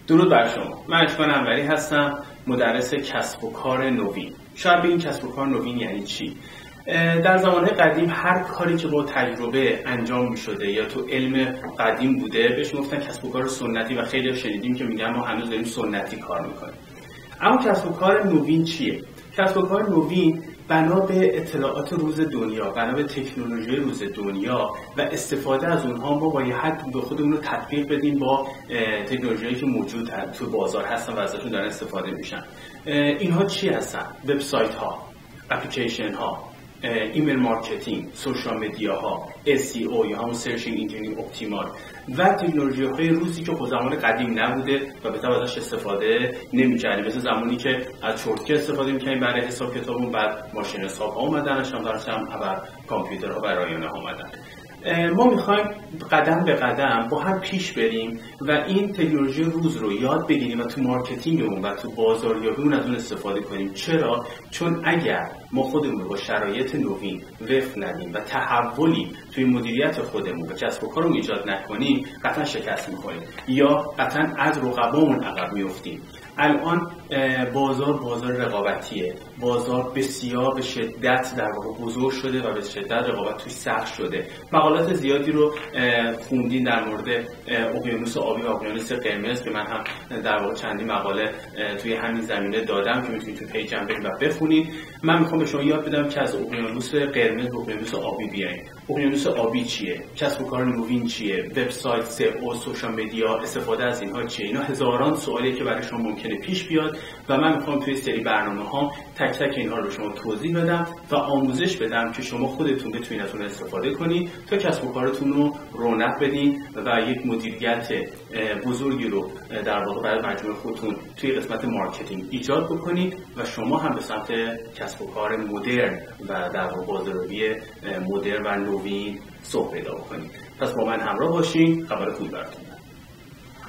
درود بر شما. من اشکان انوری هستم، مدرس کسب و کار نوین. شاید بگین کسب و کار نوین یعنی چی؟ در زمانهای قدیم هر کاری که با تجربه انجام می شده یا تو علم قدیم بوده بهش گفتن کسب و کار سنتی و خیلی شنیدیم که میگن ما هنوز داریم سنتی کار میکنیم. اما کسب و کار نوین چیه؟ کسب و کار نوین بنا به اطلاعات روز دنیا، بنا به تکنولوژی روز دنیا و استفاده از اونها ما باید به خودمون رو تطبیق بدیم با تکنولوژیایی که موجود تو بازار هستن و ازشون دارن استفاده میشن. اینها چی هستن؟ وبسایت ها، اپلیکیشن ها، ایمیل مارکتینگ، سوشال مدیا ها، SEO یا همون سرچینگ انجین اپتیمال و تکنولوژی های روزی که خود زمان قدیم نبوده و بهتر ازش استفاده نمی‌کردیم. مثل زمانی که از شورتکت استفاده می‌کردیم برای حساب کتابمون، بعد ماشین حساب ها اومدن، هم کامپیوترها و رایانه ها اومدن. ما میخوایم قدم به قدم با هم پیش بریم و این تکنولوژی روز رو یاد بگیریم و تو مارکتینگمون و تو بازاریابیمون از اون استفاده کنیم. چرا؟ چون اگر ما خودمون رو با شرایط نوین وفق ندیم و تحولی توی مدیریت خودمون و کسب و کارمون ایجاد نکنیم، قطعا شکست می‌خوریم یا قطعا از رقبامون عقب میافتیم. الان بازار رقابتیه، بازار بسیار به شدت در واقع بزرگ شده و به شدت رقابت توی سخت شده. مقالات زیادی رو خوندین در مورد اقیانوس آبی و اقیانوس قرمز که من هم در واقع چندین مقاله توی همین زمینه دادم که میتونید تو پیجم برید و بخونید. من میخوام به شما یاد بدم که از اقیانوس قرمز به اقیانوس آبی بیاین. اقیانوس آبی چیه؟ کسب و کار نوین چیه؟ وبسایت، SEO، سوشال مدیا، استفاده از اینها چیه؟ اینا هزاران سوالی که برای شما ممکنه پیش بیاد و من میخوام توی سری برنامه‌ها تک تک اینها رو به شما توضیح بدم و آموزش بدم که شما خودتون بتونید از اون استفاده کنید تا کسب و کارتون رو رونق بدین و یک مدیریت بزرگی رو در واقع برای مجموعه خودتون توی قسمت مارکتینگ ایجاد بکنید و شما هم به سمت کسب و کار مدرن و در واقع بازاریابی مدرن و نوین سوق پیدا بکنید. پس با من همراه باشین، خبر خوبی براتون.